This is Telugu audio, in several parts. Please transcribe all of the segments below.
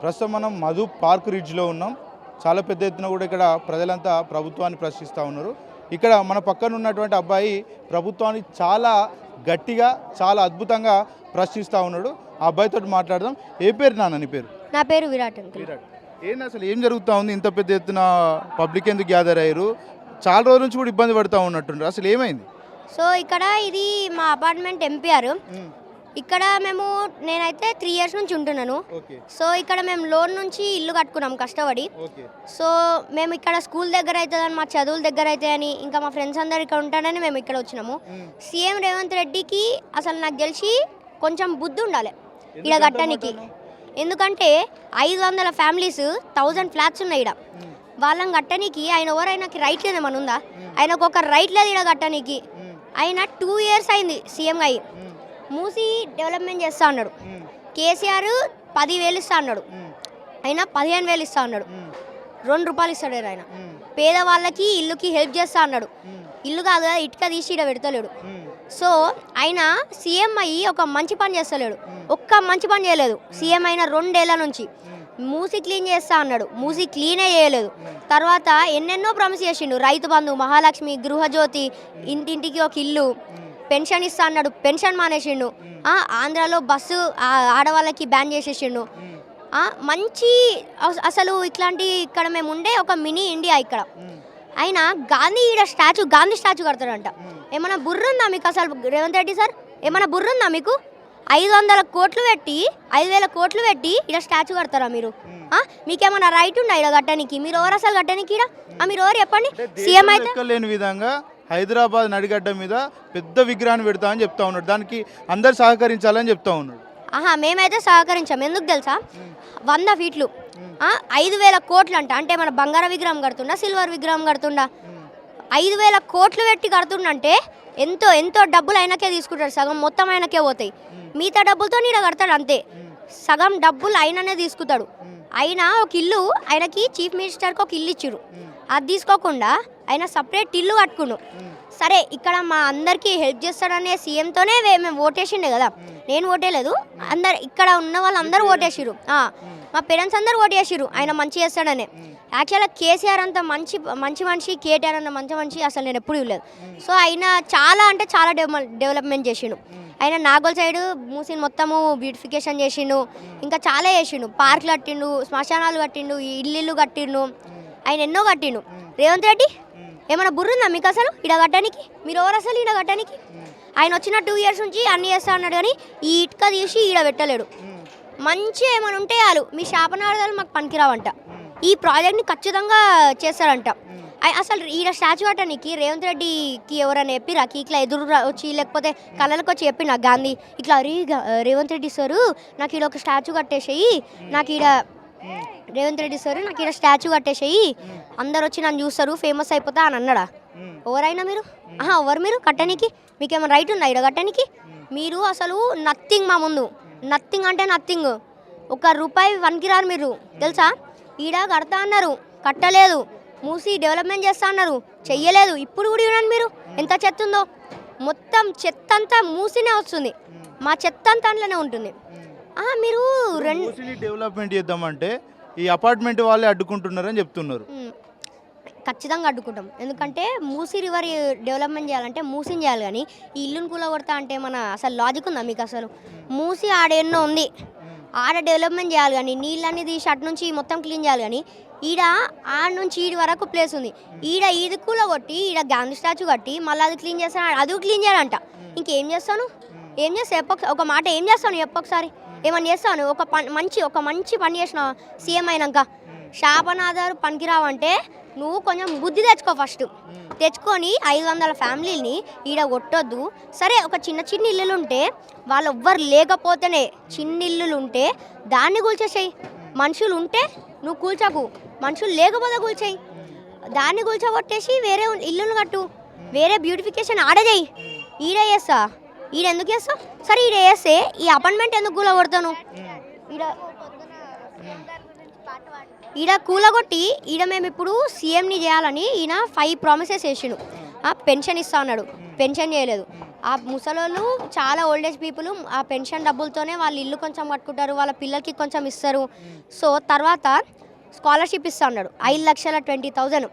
ప్రస్తుతం మనం మధు పార్క్ రిడ్జ్లో ఉన్నాం. చాలా పెద్ద ఎత్తున కూడా ఇక్కడ ప్రజలంతా ప్రభుత్వాన్ని ప్రశ్నిస్తూ ఉన్నారు. ఇక్కడ మన పక్కన ఉన్నటువంటి అబ్బాయి ప్రభుత్వాన్ని చాలా గట్టిగా చాలా అద్భుతంగా ప్రశ్నిస్తూ ఉన్నాడు. ఆ అబ్బాయితో మాట్లాడదాం. ఏ పేరు నాన్న నీ పేరు? నా పేరు విరాట్ అంకుల్. విరాట్, ఏంటి అసలు ఏం జరుగుతూ ఉంది? ఇంత పెద్ద ఎత్తున పబ్లిక్ ఎందుకు గ్యాదర్ అయ్యారు? చాలా రోజుల నుంచి కూడా ఇబ్బంది పడుతూ ఉన్నట్టుండ్రు. అసలు ఏమైంది? సో ఇక్కడ ఇది మా అపార్ట్మెంట్ ఎంపీఆర్. ఇక్కడ నేనైతే 3 years నుంచి ఉంటున్నాను. సో ఇక్కడ మేము లోన్ నుంచి ఇల్లు కట్టుకున్నాం కష్టపడి. సో మేము ఇక్కడ స్కూల్ దగ్గర అవుతుందని, మా చదువుల దగ్గర అవుతాయని, ఇంకా మా ఫ్రెండ్స్ అందరు ఇక్కడ ఉంటానని మేము ఇక్కడ వచ్చినాము. సీఎం రేవంత్ రెడ్డికి అసలు నాకు తెలిసి కొంచెం బుద్ధి ఉండాలి ఇక్కడ కట్టడానికి. ఎందుకంటే 500 ఫ్యామిలీస్ 1000 ఫ్లాట్స్ ఉన్నాయి ఇక్కడ. వాళ్ళని కట్టడానికి ఆయన ఆయనకి రైట్ లేదు, ఏమన్నా ఉందా? ఆయనకు ఒక రైట్ లేదు ఇక్కడ కట్టడానికి. ఆయన 2 years అయింది సీఎం అయ్యి. మూసి డెవలప్మెంట్ చేస్తా అన్నాడు. కేసీఆర్ 10,000 ఇస్తా అన్నాడు, ఆయన 15,000 ఇస్తా అన్నాడు. 2 రూపాయలు ఇస్తాడు ఆయన. పేదవాళ్ళకి ఇల్లుకి హెల్ప్ చేస్తా అన్నాడు. ఇల్లు కాదు కదా, ఇటుక తీసి ఇక్కడ పెడతలేడు. సో ఆయన సీఎం అయ్యి ఒక మంచి పని చేస్తలేడు, ఒక్క మంచి పని చేయలేదు సీఎం అయిన 2 ఏళ్ల నుంచి. మూసి క్లీన్ చేస్తా అన్నాడు, మూసి క్లీనే చేయలేదు. తర్వాత ఎన్నెన్నో ప్రామిస్ చేసిండు. రైతు బంధు, మహాలక్ష్మి, గృహజ్యోతి, ఇంటింటికి ఒక ఇల్లు, పెన్షన్ ఇస్తా అన్నాడు, పెన్షన్ మానేసిండు. ఆంధ్రాలో బస్సు ఆడవాళ్ళకి బ్యాన్ చేసేసిండు. మంచి అసలు ఇట్లాంటి ఇక్కడ మేము ఉండే ఒక మినీ ఇండియా ఇక్కడ. ఆయన గాంధీ స్టాచ్యూ కడతాడంట. ఏమైనా బుర్ర ఉందా మీకు అసలు రేవంత్ రెడ్డి సార్? ఏమైనా బుర్ర ఉందా మీకు? 500 కోట్లు పెట్టి 5,000 కోట్లు పెట్టి ఇక్కడ స్టాచ్యూ కడతారా మీరు? మీకేమన్నా రైట్ ఉందా ఇక్కడ కట్టడానికి? మీరు ఎవరు అసలు కట్టడానికి? ఇక్కడ మీరు ఎవరు చెప్పండి? సీఎం అయితే లేని విధంగా హైదరాబాద్ నడిగడ్డ మీద పెద్ద విగ్రహాన్ని పెడతా అని చెప్తా ఉన్నాడు. దానికి అందరు సహకరించాలని చెప్తా ఉన్నాడు. మేమైతే సహకరించాం. ఎందుకు తెలుసా? 100 ఫీట్లు 5,000 కోట్లు అంట. అంటే మన బంగారం విగ్రహం కడుతుండా, సిల్వర్ విగ్రహం కడుతుండా? 5,000 కోట్లు పెట్టి కడుతుండంటే ఎంతో ఎంతో డబ్బులు ఆయనకే తీసుకుంటాడు. సగం మొత్తం ఆయనకే పోతాయి. మిగతా డబ్బులతో నీడ కడతాడు అంతే. సగం డబ్బులు ఆయననే తీసుకుంటాడు. ఆయన ఒక ఇల్లు, ఆయనకి చీఫ్ మినిస్టర్కి ఒక ఇల్లు ఇచ్చిరు. అది తీసుకోకుండా ఆయన సపరేట్ ఇల్లు కట్టుకున్నాడు. సరే, ఇక్కడ మా అందరికీ హెల్ప్ చేస్తాడనే సీఎంతోనే మేము ఓటేసిండే కదా. నేను ఓటేలేదు, అందరు ఇక్కడ ఉన్న వాళ్ళందరూ ఓటేసిరు. మా పేరెంట్స్ అందరూ ఓటేసిరు ఆయన మంచి చేస్తాడనే. యాక్చువల్గా కేసీఆర్ అంత మంచి మనిషి, కేటీఆర్ అన్న మంచి మనిషి అసలు నేను ఎప్పుడు ఇవ్వలేదు. సో ఆయన చాలా అంటే చాలా డెవలప్మెంట్ చేసిండు. ఆయన నాగోల్ సైడ్ మూసిని మొత్తము బ్యూటిఫికేషన్ చేసిండు, ఇంకా చాలా చేసిండు. పార్కులు కట్టిండు, శ్మశానాలు కట్టిండు, ఇల్లు కట్టిండు, ఆయన ఎన్నో కట్టిండు. రేవంత్ రెడ్డి ఏమైనా బుర్రుందా మీకు అసలు ఈడ కట్టడానికి? మీరు ఎవరు అసలు ఈడ కట్టడానికి? ఆయన వచ్చిన 2 years నుంచి అన్నీ చేస్తా అన్నాడు, కానీ ఈ ఇటుక తీసి ఈడ పెట్టలేడు. మంచిగా ఏమైనా ఉంటే చాలు, మీ శాపనార్థాలు మాకు పనికిరావంట. ఈ ప్రాజెక్ట్ని ఖచ్చితంగా చేస్తారంట. అసలు ఈడ స్టాచ్యూ కట్టడానికి రేవంత్ రెడ్డికి ఎవరైనా చెప్పిరా? ఇట్లా ఎదురు వచ్చి లేకపోతే కళ్ళలకు వచ్చి చెప్పిన గాంధీ ఇట్లా రేవంత్ రెడ్డి సారు నాకు ఈడ ఒక స్టాచ్యూ కట్టేసేయి, నాకు ఈడ రేవంత్ రెడ్డి సార్ నాకు ఇక్కడ స్టాచ్యూ కట్టేసేయి, అందరు వచ్చి నన్ను చూస్తారు, ఫేమస్ అయిపోతా అని అన్నాడా? ఎవరైనా మీరు? ఎవరు మీరు కట్టడానికి? మీకేమైనా రైట్ ఉందా ఇక్కడ కట్టడానికి? మీరు అసలు నథింగ్ మా ముందు. నథింగ్ అంటే నథింగ్. 1 రూపాయి వనికిరారు మీరు తెలుసా? ఈడ కడతా అన్నారు, కట్టలేదు. మూసి డెవలప్మెంట్ చేస్తా అన్నారు, చెయ్యలేదు. ఇప్పుడు కూడా చూడండి మీరు ఎంత చెత్త ఉందో. మొత్తం చెత్త అంతా మూసినే వస్తుంది, మా చెత్త అంతా అందులోనే ఉంటుంది. మీరు డెవలప్మెంట్ చేద్దామంటే ఈ అపార్ట్మెంట్ వాళ్ళే అడ్డుకుంటున్నారని చెప్తున్నారు. ఖచ్చితంగా అడ్డుకుంటాం. ఎందుకంటే మూసి రివర్ డెవలప్మెంట్ చేయాలంటే మూసిని చేయాలి, కానీ ఈ ఇల్లును కూలగొడతా అంటే మన అసలు లాజిక్ ఉందా మీకు అసలు? మూసి ఆడ ఎన్నో ఉంది, ఆడ డెవలప్మెంట్ చేయాలి, కానీ నీళ్ళన్నీ తీసి అటు నుంచి మొత్తం క్లీన్ చేయాలి. కానీ ఈడ ఆడ నుంచి ఈడి వరకు ప్లేస్ ఉంది, ఇది కూలగొట్టి ఈడ గాంధీ స్టాచ్యూ కట్టి మళ్ళీ అది క్లీన్ చేస్తాను, అది క్లీన్ చేయాలంట. ఇంకేం చేస్తాను? ఏం చేస్తా? ఒక మాట ఏం చేస్తాను చెప్పొకసారి? ఏమన్నా చేస్తాను? ఒక మంచి పని చేసిన సీఎం అయినాక శాపనాథాలు పనికిరావంటే నువ్వు కొంచెం బుద్ధి తెచ్చుకో. ఫస్ట్ తెచ్చుకొని 500 ఫ్యామిలీని ఈడ కొట్టొద్దు. సరే, ఒక చిన్న ఇల్లులు ఉంటే వాళ్ళు ఎవ్వరు లేకపోతేనే చిన్న ఇల్లులు ఉంటే దాన్ని కూల్చేసేయి. మనుషులు ఉంటే నువ్వు కూల్చకు, మనుషులు లేకపోతే కూల్చేయి. దాన్ని కూల్చగొట్టేసి వేరే ఇల్లును కట్టు, వేరే బ్యూటిఫికేషన్ ఆడ చేయి. ఈడ చేస్తా, ఈడ ఎందుకు చేస్తావు? సరే, ఈడ వేస్తే ఈ అపార్ట్మెంట్ ఎందుకు కూలగొడతాను? ఈడ కూలగొట్టి ఈడ మేము ఇప్పుడు సీఎంని చేయాలని ఈయన 5 ప్రామిసెస్ చేసిండు. పెన్షన్ ఇస్తా అన్నాడు, పెన్షన్ చేయలేదు. ఆ ముసలోళ్ళు చాలా ఓల్డేజ్ పీపుల్ ఆ పెన్షన్ డబ్బులతోనే వాళ్ళ ఇల్లు కొంచెం కట్టుకుంటారు, వాళ్ళ పిల్లలకి కొంచెం ఇస్తారు. సో తర్వాత స్కాలర్షిప్ ఇస్తా అన్నాడు 5,20,000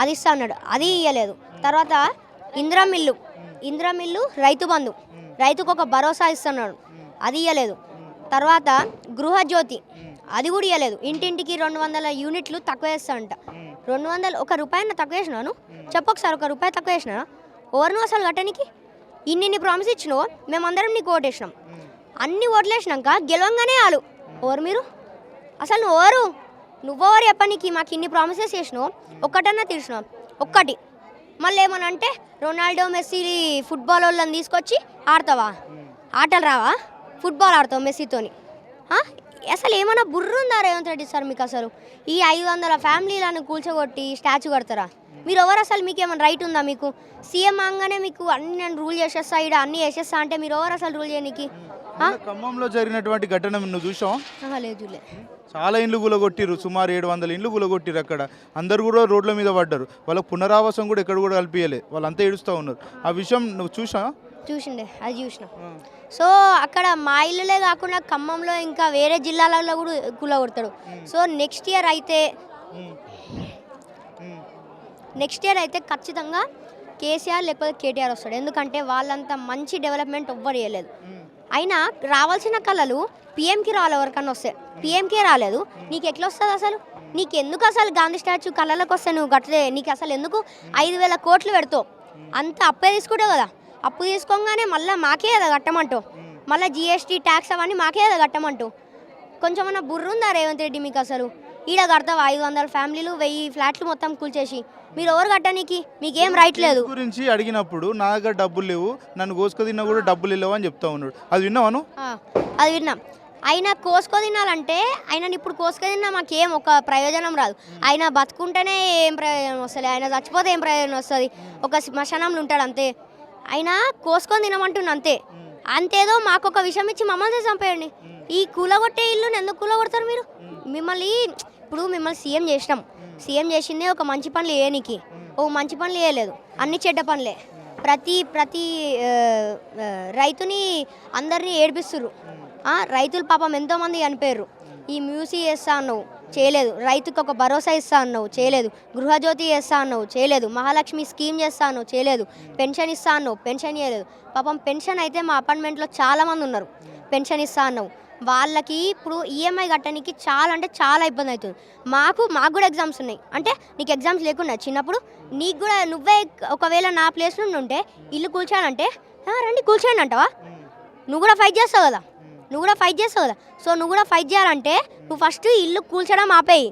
అది ఇస్తా అన్నాడు, అది ఇవ్వలేదు. తర్వాత ఇందిరమిల్లు రైతు బంధు, రైతుకు ఒక భరోసా ఇస్తున్నాడు, అది ఇవ్వలేదు. తర్వాత గృహజ్యోతి, అది కూడా ఇవ్వలేదు. ఇంటింటికి 200 యూనిట్లు తక్కువ వేస్తాడంట. 200 ₹1 తక్కువ వేసినాను చెప్పు ఒకసారి, ₹1 తక్కువ వేసినా ఎవరిను అసలు కట్టనికి? ఇన్ని ప్రామిస్ ఇచ్చినావు, మేమందరం నీకు ఓటేసినాం. అన్ని ఓట్లు వేసినాక గెలవంగానే వాళ్ళు ఎవరు మీరు? అసలు నువ్వెవరు చెప్పనీకి? మాకు ఇన్ని ప్రామిసెస్ చేసినావు, ఒక్కటన్నా తీర్చినావు, ఒక్కటి. మళ్ళీ ఏమన్నా అంటే రొనాల్డో మెస్సీ ఫుట్బాల్ వాళ్ళని తీసుకొచ్చి ఆడతావా? ఆటలు రావా? ఫుట్బాల్ ఆడతావు మెస్సీతోని? అసలు ఏమైనా బుర్ర ఉందా రేవంత్ రెడ్డి సార్ మీకు? అసలు ఈ 500 ఫ్యామిలీలను కూల్చొగొట్టి స్టాచ్యూ కడతారా? మీరు ఎవరు అసలు? మీకు ఏమైనా రైట్ ఉందా? మీకు సీఎం అంగానే మీకు అన్ని నేను రూల్ చేసేస్తా, ఇక్కడ అన్నీ చేసేస్తా అంటే మీరు ఎవరు అసలు రూల్ చేయనీకి? ఖమ్మంలో జరిగినటువంటి ఘటన నువ్వు చూసాం? లేదు. చాలా ఇండ్లు గులగొట్టిరు, సుమారు 700 ఇండ్లు గులగొట్టిరు. అక్కడ అందరు కూడా రోడ్ల మీద పడ్డారు. వాళ్ళకు పునరావాసం కూడా ఎక్కడ కూడా కల్పించలే, వాళ్ళంతా ఏడుస్తూ ఉన్నారు. ఆ విషయం నువ్వు చూసిండే? అది చూసిన. సో అక్కడ మా ఇల్లులే కాకుండా ఖమ్మంలో ఇంకా వేరే జిల్లాలలో కూడా కూలగొడతాడు. సో నెక్స్ట్ ఇయర్ అయితే ఖచ్చితంగా కేసీఆర్ లేకపోతే కేటీఆర్ వస్తాడు. ఎందుకంటే వాళ్ళంతా మంచి డెవలప్మెంట్ ఎవ్వరు చేయలేదు. అయినా రావాల్సిన కళలు పిఎంకి రావాలి, ఎవరికన్నా వస్తే. పిఎంకే రాలేదు, నీకు ఎట్లా వస్తుంది అసలు? నీకెందుకు అసలు గాంధీ స్టాచ్యూ కళలకు వస్తే నువ్వు కట్టలే? నీకు అసలు ఎందుకు 5,000 కోట్లు పెడతావు? అంత అప్పే తీసుకుంటావు కదా. అప్పు తీసుకోగానే మళ్ళీ మాకే కదా కట్టమంటావు, మళ్ళీ GST ట్యాక్స్ అవన్నీ మాకే కదా కట్టమంటావు. కొంచెమన్నా బుర్ర ఉందా రేవంత్ రెడ్డి మీకు? అసలు ఈడ కడతావా 500 ఫ్యామిలీలు 1000 ఫ్లాట్లు మొత్తం కూల్చేసి? మీరు ఎవరు కట్టనీకి? మీకేం రైట్ లేదు. గురించి అడిగినప్పుడు నా దగ్గర డబ్బులు లేవు, నన్ను కోసుకో తిన్నా కూడా డబ్బులు లేవు అని చెప్తా ఉన్నాడు. అది విన్నావాను? అది విన్నాం. ఆయన కోసుకో తినాలంటే ఆయన ఇప్పుడు కోసుకో తిన్నా మాకేం ఒక ప్రయోజనం రాదు. ఆయన బతుకుంటేనే ఏం ప్రయోజనం వస్తుంది, ఆయన చచ్చిపోతే ఏం ప్రయోజనం వస్తుంది? ఒక శ్మశానంలో ఉంటాడు అంతే. ఆయన కోసుకొని తినమంటున్నా అంతేదో మాకు ఒక విషయం ఇచ్చి మమ్మల్ని చంపేయండి. ఈ కూలగొట్టే ఇల్లుని ఎందుకు కూలగొడతారు మీరు? మిమ్మల్ని సీఎం చేసినాం, సీఎం చేసిందే ఒక మంచి పనులు చేయనీకి. మంచి పనులు చేయలేదు, అన్ని చెడ్డ పనులే. ప్రతి రైతుని అందరినీ ఏడిపిస్తుర్రు. రైతులు పాపం ఎంతోమంది చనిపోయారు. ఈ మ్యూజియం చేస్తా అన్నావు, చేయలేదు. రైతుకు ఒక భరోసా ఇస్తా అన్నావు, చేయలేదు. గృహజ్యోతి చేస్తా అన్నావు, చేయలేదు. మహాలక్ష్మి స్కీమ్ చేస్తా అన్నావు, చేయలేదు. పెన్షన్ ఇస్తా అన్నావు, పెన్షన్ చేయలేదు. పాపం పెన్షన్ అయితే మా అపార్ట్మెంట్లో చాలామంది ఉన్నారు, పెన్షన్ ఇస్తా అన్నావు. వాళ్ళకి ఇప్పుడు EMI కట్టడానికి చాలా అంటే చాలా ఇబ్బంది అవుతుంది. మాకు కూడా ఎగ్జామ్స్ ఉన్నాయి. అంటే నీకు ఎగ్జామ్స్ లేకుండా చిన్నప్పుడు నీకు కూడా నువ్వే ఒకవేళ నా ప్లేస్లో ఉంటే ఇల్లు కూల్చానంటే రండి కూల్చేయండి అంటావా? నువ్వు కూడా ఫైట్ చేస్తావు కదా. సో నువ్వు కూడా ఫైట్ చేయాలంటే నువ్వు ఫస్ట్ ఇల్లు కూల్చడం ఆపేయి.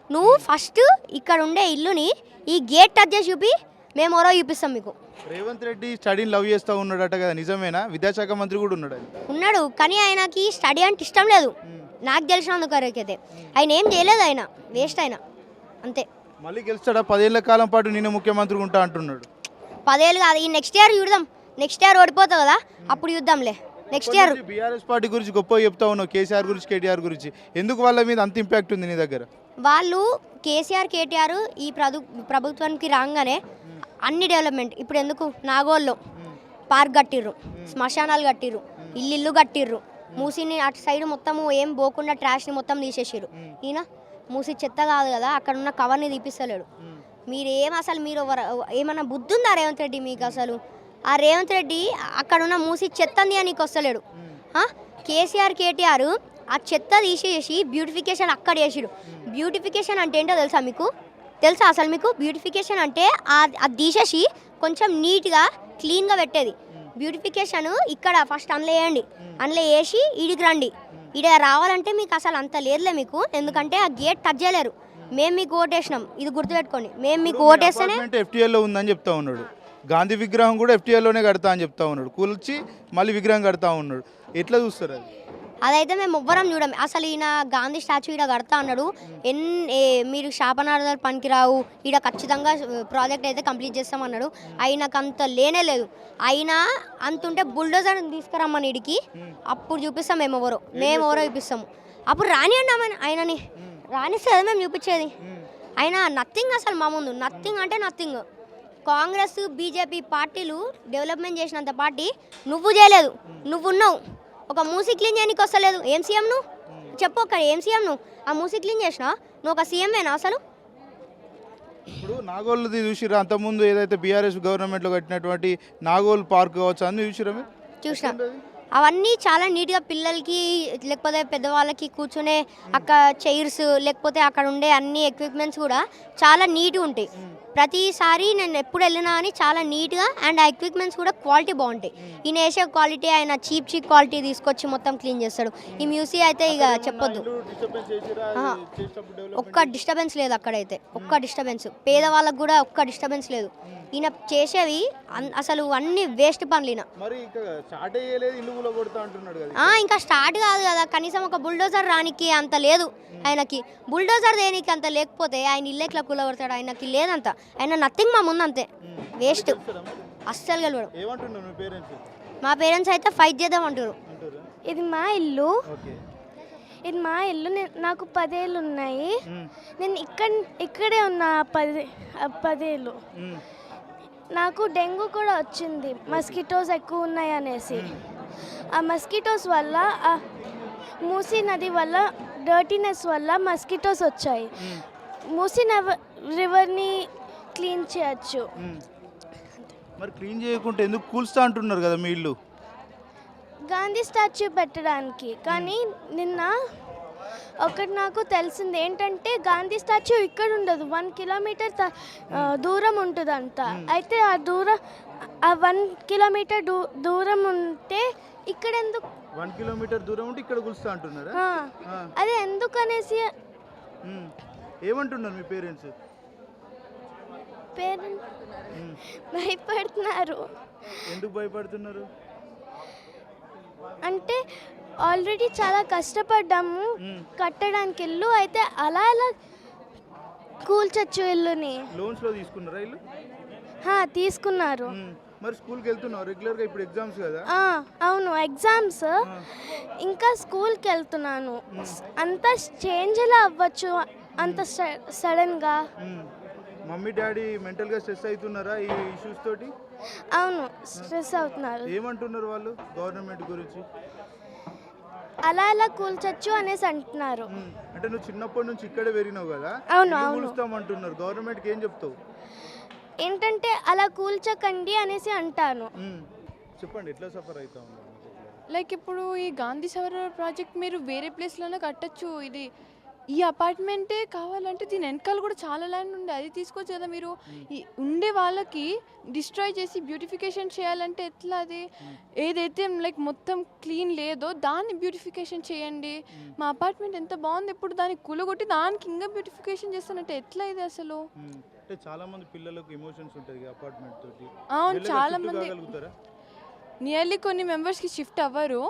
నువ్వు ఫస్ట్ ఇక్కడ ఉండే ఇల్లుని ఈ గేట్ టచ్ చేసి చూపి, మేము ఎవరో చూపిస్తాం మీకు. రేవంత్ రెడ్డి స్టడీని లవ్ చేస్తూ ఉన్నాడట కదా, నిజమేనా? విద్యాశాఖ మంత్రి కూడా ఉన్నాడు, కానీ ఆయనకి స్టడీ అంటే ఇష్టం లేదు నాకు తెలిసినందుకు వరకైతే. ఆయన ఏం చేయలేదు, ఆయన వేస్ట్, ఆయన అంతే. మళ్ళీ గెలుస్తాడా? 10 ఏళ్ల కాలం పాటు నేను ముఖ్యమంత్రి ఉంటా అంటున్నాడు. 10 ఏళ్ళు కాదు, ఈ నెక్స్ట్ ఇయర్ చూద్దాం. నెక్స్ట్ ఇయర్ ఓడిపోతావు కదా, అప్పుడు చూద్దాంలే. నెక్స్ట్ ఇయర్ బీఆర్ఎస్ పార్టీ గురించి గొప్ప చెప్తా ఉన్నావు, కేసీఆర్ గురించి, కేటీఆర్ గురించి. ఎందుకు వాళ్ళ మీద అంత ఇంపాక్ట్ ఉంది నీ దగ్గర? వాళ్ళు కేసీఆర్ కేటీఆర్ ఈ ప్రభుత్వానికి రాగానే అన్ని డెవలప్మెంట్. ఇప్పుడు ఎందుకు నాగోల్లో పార్క్ కట్టిర్రు, శ్మశానాలు కట్టిర్రు, ఇల్లు కట్టిర్రు. మూసిని అటు సైడ్ మొత్తము ఏం పోకుండా ట్రాష్ని మొత్తం తీసేసిర్రు. ఈయన మూసి చెత్త కాదు కదా, అక్కడ ఉన్న కవర్ని తీపిస్తలేడు. అసలు మీరు ఏమన్నా బుద్ధి ఉందా రేవంత్ రెడ్డి మీకు? అసలు ఆ రేవంత్ రెడ్డి అక్కడున్న మూసి చెత్తంది అని నీకు వస్తలేడు. కేసీఆర్ కేటీఆర్ ఆ చెత్త తీసేసి బ్యూటిఫికేషన్ అక్కడ చేసిరు. బ్యూటిఫికేషన్ అంటే ఏంటో తెలుసా అసలు మీకు? బ్యూటిఫికేషన్ అంటే అది తీసేసి కొంచెం నీట్గా క్లీన్గా పెట్టేది. బ్యూటిఫికేషన్ ఇక్కడ ఫస్ట్ అందులో వేసి ఈడికి రండి. ఈడ రావాలంటే మీకు అసలు అంత లేదులే మీకు, ఎందుకంటే ఆ గేట్ టచ్ చేయలేరు. మేము మీకు ఓటేసినాం, ఇది గుర్తుపెట్టుకోండి. మేము మీకు ఓటేస్తేనే FTL లో ఉందని చెప్తా ఉన్నాడు. గాంధీ విగ్రహం కూడా FTL లోనే కడతా అని చెప్తా ఉన్నాడు. కూల్చి మళ్ళీ విగ్రహం కడతా ఉన్నాడు. ఎట్లా చూస్తారు అది? అదైతే మేము ఎవ్వరం చూడం. అసలు ఈయన గాంధీ స్టాచ్యూ ఈడ కడతా అన్నాడు. మీరు శాపనార్థాలు పనికిరావు, ఈడ ఖచ్చితంగా ప్రాజెక్ట్ అయితే కంప్లీట్ చేస్తామన్నాడు. ఆయనకు అంత లేనే లేదు. అయినా అంతుంటే బుల్డోజర్ తీసుకురమ్మని ఇడికి, అప్పుడు చూపిస్తాం మేము ఎవరో చూపిస్తాము. అప్పుడు రానియండి ఆయనని, రానిస్తే మేము చూపించేది. ఆయన నథింగ్ అసలు మా ముందు, నథింగ్ అంటే నథింగ్. కాంగ్రెస్ బీజేపీ పార్టీలు డెవలప్మెంట్ చేసినంత పార్టీ నువ్వు చేయలేదు. నువ్వు ఉన్నావు, ఒక మూసీ క్లీన్ చేయడానికి వస్తలేదు. ఏం సీఎం నువ్వు చెప్పు, ఒక ఏం సీఎం నువ్వు? ఆ మూసీ క్లీన్ చేసినా నువ్వు ఒక సీఎంవేనా అసలు? ఇప్పుడు నాగోల్ది చూసిరా, అంతకుముందు ఏదైతే బీఆర్ఎస్ గవర్నమెంట్లో కట్టినటువంటి నాగోల్ పార్క్ కావచ్చు అన్ని చూసిరా మీరు? చూసినా. అవన్నీ చాలా నీట్గా పిల్లలకి లేకపోతే పెద్దవాళ్ళకి కూర్చునే అక్క చైర్స్ లేకపోతే అక్కడ ఉండే అన్ని ఎక్విప్మెంట్స్ కూడా చాలా నీట్గా ఉంటాయి. ప్రతిసారి నేను ఎప్పుడు వెళ్ళినా అని చాలా నీట్గా అండ్ ఆ ఎక్విప్మెంట్స్ కూడా క్వాలిటీ బాగుంటాయి. ఈయన వేసే క్వాలిటీ ఆయన చీప్ క్వాలిటీ తీసుకొచ్చి మొత్తం క్లీన్ చేస్తాడు. ఈ మ్యూజియం అయితే ఇక చెప్పొద్దు, ఒక్క డిస్టర్బెన్స్ లేదు అక్కడైతే, ఒక్క డిస్టర్బెన్స్. పేదవాళ్ళకు కూడా ఒక్క డిస్టర్బెన్స్ లేదు. ఈయన చేసేవి అసలు అన్ని వేస్ట్ పనులు. ఇంకా స్టార్ట్ కాదు కదా, కనీసం ఒక బుల్డోజర్ రానికి అంత లేదు ఆయనకి. బుల్డోజర్ దేనికి అంత లేకపోతే ఆయన ఇల్లు ఎట్లా కూలగొడతాడు? ఆయనకి లేదంత, ఆయన నథింగ్. మా ముందు అంతే వేస్ట్, అస్సలు గెలవడం. మా పేరెంట్స్ అయితే ఫైట్ చేద్దాం అంటారు. ఇది మా ఇల్లు, ఇది మా ఇల్లు. నాకు 10 ఏళ్ళు ఉన్నాయి. నేను ఇక్కడే ఉన్నా 10 ఏళ్ళు. నాకు డెంగ్యూ కూడా వచ్చింది, మస్కిటోస్ ఎక్కువ ఉన్నాయి అనేసి. ఆ మస్కిటోస్ వల్ల, ఆ మూసీ నది వల్ల, డర్టీనెస్ వల్ల మస్కిటోస్ వచ్చాయి. మూసీ రివర్ని క్లీన్ చేయొచ్చు. మరి క్లీన్ చేయకుంటే ఎందుకు కూల్స్తా అంటున్నారు కదా మీ ఇల్లు? గాంధీ స్టాచ్యూ పెట్టడానికి. కానీ నిన్న ఒకటి నాకు తెలిసింది ఏంటంటే, గాంధీ స్టాచ్యూ ఇక్కడ ఉండదు, 1 కిలోమీటర్ దూరం ఉంటుందంట. అయితే ఆ 1 కిలోమీటర్ దూరం ఉంటే ఇక్కడ ఎందుకు 1 కిలోమీటర్ దూరం ఉంటే ఇక్కడ కూల్స్తా అంటున్నారా? అదే ఎందుకు అనేసి. ఏమంటున్నారు మీ పేరెంట్స్? భయపడుతున్నారు. ఎందుకు భయపడుతున్నారు అంటే ఆల్రెడీ చాలా కష్టపడ్డాము కట్టడానికి ఇల్లు. అయితే అలా అలా కూల్చొచ్చు ఇల్లుని. లోన్స్ లో తీసుకున్నారా ఇల్లు? తీసుకున్నారు. మరి స్కూల్కి వెళ్తున్నావు రెగ్యులర్ గా? ఇప్పుడు ఎగ్జామ్స్ కదా. అవును, ఎగ్జామ్స్. ఇంకా స్కూల్కి వెళ్తున్నాను. అంత చేంజ్ ఎలా అవ్వచ్చు అంత సడన్ గా? మమ్మీ డాడీ మెంటల్ గా స్ట్రెస్ అవుతున్నారా ఈ ఇష్యూస్ తోటి? అవును, స్ట్రెస్ అవుతున్నారు. ఏమంటున్నారు వాళ్ళు గవర్నమెంట్ గురించి? అలా అలా కూల్చొచ్చు అనేసి అంటున్నారు. అంటే నువ్వు చిన్నప్పటి నుంచి ఇక్కడే పెరిగినావు కదా, అవును కూలుస్తామంటున్నారు. గవర్నమెంట్కి ఏం చెప్తావు? ఏంటంటే అలా కూల్చకండి అనేసి అంటాను. చెప్పండి, ఎట్లా సఫర్ అవుతా ఉన్నారు? లైక్ ఇప్పుడు ఈ గాంధీ సరోవర్ ప్రాజెక్ట్ మీరు వేరే ప్లేస్లోనే కట్టచ్చు. ఇది ఈ అపార్ట్మెంటే కావాలంటే దీని వెనకాల కూడా చాలా ల్యాండ్ ఉంది, అది తీసుకోవచ్చు కదా మీరు. ఉండే వాళ్ళకి డిస్ట్రాయ్ చేసి బ్యూటిఫికేషన్ చేయాలంటే ఎట్లా? అది ఏదైతే లైక్ మొత్తం క్లీన్ లేదో దాన్ని బ్యూటిఫికేషన్ చేయండి. మా అపార్ట్మెంట్ ఎంత బాగుంది, ఇప్పుడు దాన్ని కూలగొట్టి దానికి ఇంకా బ్యూటిఫికేషన్ చేస్తానంటే ఎట్లా ఇది అసలు? అంటే చాలా మంది పిల్లలకు ఎమోషన్స్ ఉంటాయి అపార్ట్మెంట్ తోటి. అవును, చాలా మంది నియర్లీ కొన్ని మెంబర్స్కి షిఫ్ట్ అవ్వరు.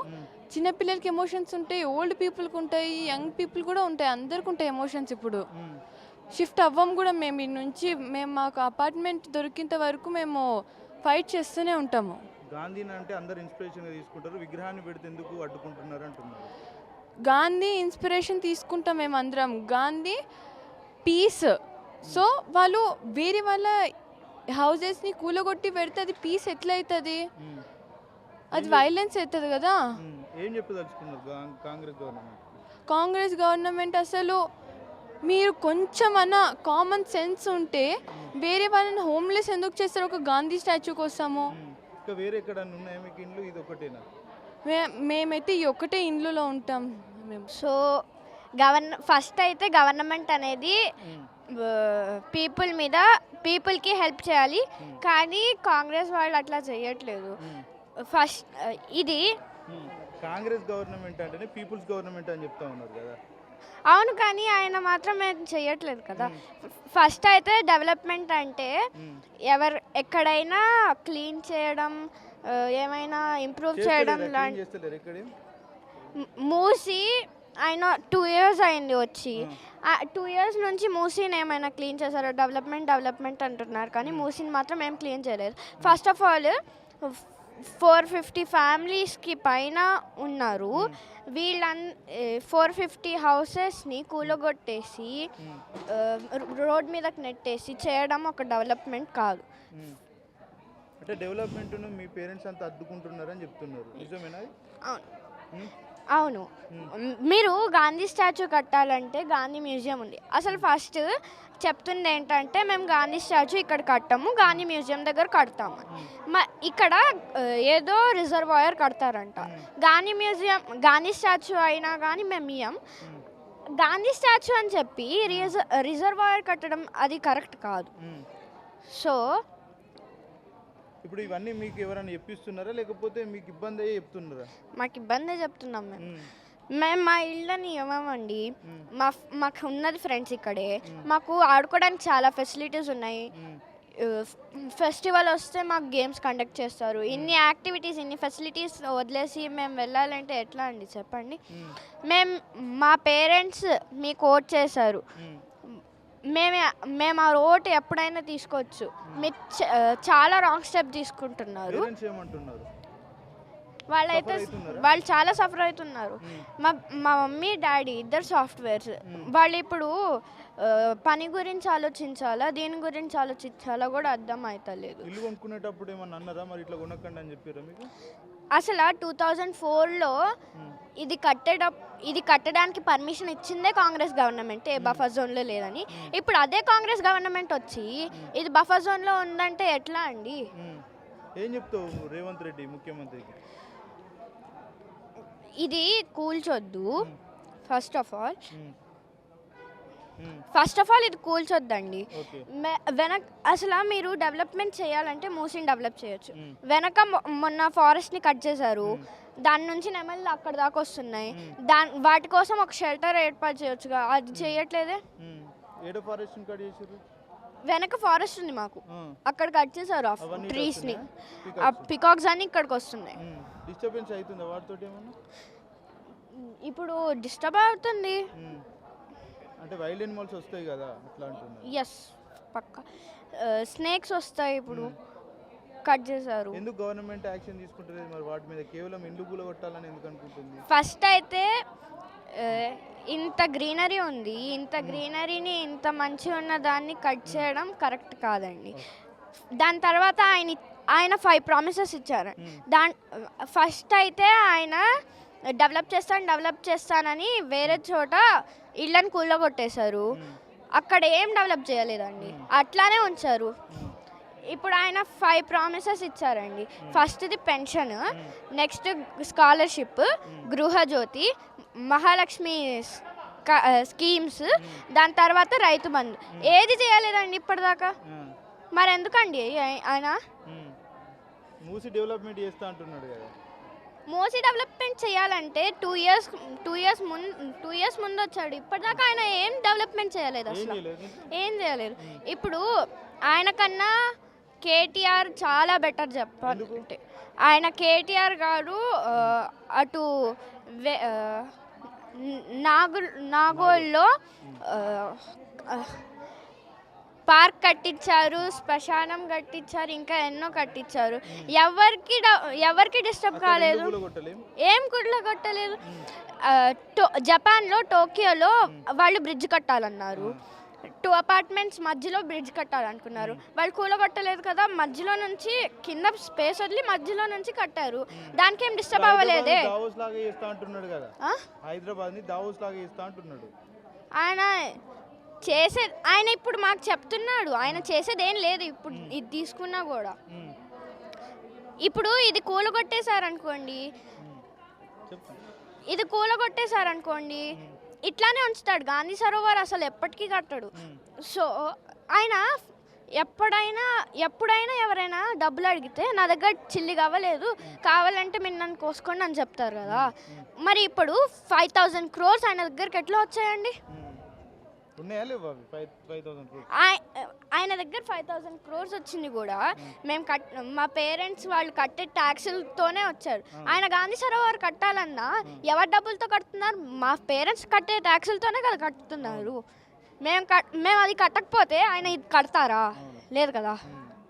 చిన్నపిల్లలకి ఎమోషన్స్ ఉంటాయి, ఓల్డ్ పీపుల్కి ఉంటాయి, యంగ్ పీపుల్ కూడా ఉంటాయి, అందరికి ఉంటాయి ఎమోషన్స్. ఇప్పుడు షిఫ్ట్ అవ్వం కూడా మేము ఈ నుంచి. మేము మాకు అపార్ట్మెంట్ దొరికేంత వరకు మేము ఫైట్ చేస్తూనే ఉంటాము. గాంధీని అంటే అందరు ఇన్స్పిరేషన్గా తీసుకుంటారు, విగ్రహాన్ని పెడితే ఎందుకు అడ్డుకుంటున్నారు అంటున్నారు. గాంధీ ఇన్స్పిరేషన్ తీసుకుంటాం మేము అందరం. గాంధీ పీస్. సో వాళ్ళు వేరే వాళ్ళ హౌజెస్ని కూలగొట్టి పెడితే అది పీస్ ఎట్లా అవుతుంది? అది వైలెన్స్ అవుతుంది కదా. ఏం చెప్పదలుచుకున్నారు కాంగ్రెస్ గవర్నమెంట్? అసలు మీరు కొంచెమన్నా కామన్ సెన్స్ ఉంటే వేరే వాళ్ళని హోమ్లెస్ ఎందుకు చేస్తారు ఒక గాంధీ స్టాచ్యూ కోసము? మేమైతే ఈ ఒక్కటే ఇండ్లలో ఉంటాం మేము. సో ఫస్ట్ అయితే గవర్నమెంట్ అనేది పీపుల్కి హెల్ప్ చేయాలి, కానీ కాంగ్రెస్ వాళ్ళు అట్లా చేయట్లేదు. ఫస్ట్ ఇది కాంగ్రెస్ గవర్నమెంట్ అంటేనే పీపుల్స్ గవర్నమెంట్ అని చెప్తా ఉన్నారు కదా. అవును, కానీ ఆయన మాత్రం ఏం చేయట్లేదు కదా. ఫస్ట్ అయితే డెవలప్మెంట్ అంటే ఎక్కడైనా క్లీన్ చేయడం, ఏమైనా ఇంప్రూవ్ చేయడం లాంటి. మూసి ఆయన 2 years అయింది వచ్చి. 2 years నుంచి మూసీని ఏమైనా క్లీన్ చేశారు? డెవలప్మెంట్ అంటున్నారు కానీ మూసీని మాత్రం ఏం క్లీన్ చేయలేదు. ఫస్ట్ ఆఫ్ ఆల్ 450 ఫ్యామిలీస్కి పైన ఉన్నారు. 450 హౌసెస్ని కూలగొట్టేసి రోడ్ మీదకి నెట్టేసి చేయడం ఒక డెవలప్మెంట్ కాదు. అంటే డెవలప్మెంట్ను మీ పేరెంట్స్ అంతా అడ్డుకుంటున్నారని చెప్తున్నారు, నిజమేనా? అవును. మీరు గాంధీ స్టాచ్యూ కట్టాలంటే గాంధీ మ్యూజియం ఉంది. అసలు ఫస్ట్ చెప్తుంది ఏంటంటే మేము గాంధీ స్టాచ్యూ ఇక్కడ కట్టము, గాంధీ మ్యూజియం దగ్గర కడతాము. ఇక్కడ ఏదో రిజర్వాయర్ కడతారంట. గాంధీ స్టాచ్యూ అయినా కానీ మేము ఇయ్యం. గాంధీ స్టాచ్యూ అని చెప్పి రిజర్వాయర్ కట్టడం అది కరెక్ట్ కాదు. సో ఇప్పుడు ఇవన్నీ మీకు ఎవరైనా చెప్పిస్తున్నారా లేకపోతే మీకు ఇబ్బంది అయ్యే చెప్తున్నారా? మాకు ఇబ్బందే చెప్తున్నాం. మేము మా ఇళ్ళని ఇవ్వమండి. మాకు ఉన్నది ఫ్రెండ్స్ ఇక్కడే. మాకు ఆడుకోవడానికి చాలా ఫెసిలిటీస్ ఉన్నాయి. ఫెస్టివల్ వస్తే మాకు గేమ్స్ కండక్ట్ చేస్తారు. ఇన్ని యాక్టివిటీస్, ఇన్ని ఫెసిలిటీస్ వదిలేసి మేము వెళ్ళాలంటే ఎట్లా అండి చెప్పండి? మా పేరెంట్స్ మీకు ఓట్ చేశారు. మేము ఆ ఓటు ఎప్పుడైనా తీసుకోవచ్చు. మీరు చాలా రాంగ్ స్టెప్ తీసుకుంటున్నారు. వాళ్ళు చాలా సఫర్ అవుతున్నారు. మా మమ్మీ డాడీ ఇద్దరు సాఫ్ట్వేర్స్. వాళ్ళు ఇప్పుడు పని గురించి ఆలోచించాలా, దేని గురించి ఆలోచించాలా కూడా అర్థం అవుతలేదు. ఇల్లు కొనుక్కునేటప్పుడు ఏమన్నా అన్నారా మరి ఇట్లా కొనకండి అని చెప్పారా మీకు? అసలు 2004లో ఇది కట్టడానికి పర్మిషన్ ఇచ్చిందే కాంగ్రెస్ గవర్నమెంట్, బఫర్ జోన్లో లేదని. ఇప్పుడు అదే కాంగ్రెస్ గవర్నమెంట్ వచ్చి ఇది బఫర్ జోన్లో ఉందంటే ఎట్లా అండి? ఏం చెప్తావు రేవంత్ రెడ్డి ముఖ్యమంత్రికి? ఇది కూల్చొద్దు. ఫస్ట్ ఆఫ్ ఆల్ ఇది కూల్చొద్దండి. అసలు మీరు డెవలప్మెంట్ చేయాలంటే మూసిని డెవలప్ చేయొచ్చు. వెనక మొన్న ఫారెస్ట్ని కట్ చేశారు, దాని నుంచి నెమళ్ళు అక్కడ దాకా వస్తున్నాయి. వాటి కోసం ఒక షెల్టర్ ఏర్పాటు చేయొచ్చుగా, అది చేయట్లేదే. వెనక ఫారెస్ట్ ఉంది మాకు, అక్కడ కట్ చేశారు ట్రీస్ని. పికాక్స్ అన్ని ఇక్కడికి వస్తున్నాయి. ఇప్పుడు డిస్టర్బ్ అవుతుంది. అంటే వైల్డ్ యానిమల్స్ వస్తాయి కదా అట్లా అంటున్నారు. ఎస్ పక్కా స్నేక్స్ వస్తాయి. ఇప్పుడు కట్ చేశారు. ఎందుకు గవర్నమెంట్ యాక్షన్ తీసుకుంటలేదు మరి వాటి మీద? కేవలం ఇల్లు కూలగొట్టాలని ఎందుకు అనుకుంటుంది? ఫస్ట్ అయితే ఇంత గ్రీనరీ ఉంది, ఇంత గ్రీనరీని ఇంత మంచిగా ఉన్న దాన్ని కట్ చేయడం కరెక్ట్ కాదండి. దాని తర్వాత ఆయన 5 ప్రామిసెస్ ఇచ్చారు. ఫస్ట్ అయితే ఆయన డెవలప్ చేస్తానని వేరే చోట ఇళ్ళని కూలగొట్టేశారు. అక్కడ ఏం డెవలప్ చేయలేదండి, అట్లానే ఉంచారు. ఇప్పుడు ఆయన 5 ప్రామిసెస్ ఇచ్చారండి. ఫస్ట్ది pension, next scholarship, Gruhajyothi, Mahalakshmi schemes, దాని తర్వాత రైతు బంధు. ఏది చేయలేదండి ఇప్పటిదాకా. మరి ఎందుకండి ఆయన మూసి డెవలప్మెంట్ చేస్తా అంటున్నాడు కదా? మూసి డెవలప్మెంట్ చేయాలంటే 2 ఇయర్స్ ముందు వచ్చాడు. ఇప్పటిదాకా ఆయన ఏం డెవలప్మెంట్ చేయలేదు, అసలు ఏం చేయలేదు. ఇప్పుడు ఆయన కన్నా కేటీఆర్ చాలా బెటర్ చెప్పాలంటే. ఆయన కేటీఆర్ గారు అటు నాగోల్లో పార్క్ కట్టించారు, శ్మశానం కట్టించారు, ఇంకా ఎన్నో కట్టించారు. ఎవరికి డిస్టర్బ్ కాలేదు, ఏం గుడ్లు కొట్టలేదు. జపాన్లో టోక్యోలో వాళ్ళు బ్రిడ్జ్ కట్టాలన్నారు. 2 అపార్ట్మెంట్స్ మధ్యలో బ్రిడ్జ్ కట్టాలనుకున్నారు. వాళ్ళు కూలగొట్టలేదు కదా, మధ్యలో నుంచి కింద స్పేస్ వదిలి మధ్యలో నుంచి కట్టారు. దానికి ఏం డిస్టర్బ్ అవ్వలేదే. ఆయన ఇప్పుడు మాకు చెప్తున్నాడు, ఆయన చేసేది ఏం లేదు. ఇప్పుడు ఇది తీసుకున్నా కూడా ఇప్పుడు ఇది కూలగొట్టేశారనుకోండి ఇట్లానే ఉంచుతాడు. గాంధీ సరోవర్ అసలు ఎప్పటికీ కట్టడు. సో ఆయన ఎప్పుడైనా ఎవరైనా డబ్బులు అడిగితే నా దగ్గర చిల్లి కావలేదు, కావాలంటే మీరు నన్ను కోసుకోండి అని చెప్తారు కదా. మరి ఇప్పుడు 5000 crores ఆయన దగ్గరికి ఎట్లా వచ్చాయండి? ఆయన దగ్గర 5000 crores వచ్చింది కూడా మా పేరెంట్స్ వాళ్ళు కట్టే ట్యాక్సులతోనే వచ్చారు. ఆయన గాంధీ సరోవర్ కట్టాలన్నా ఎవరి డబ్బులతో కడుతున్నారు? మా పేరెంట్స్ కట్టే ట్యాక్సులతోనే కదా కట్టుతున్నారు. మేము అది కట్టకపోతే ఆయన ఇది కడతారా? లేదు కదా.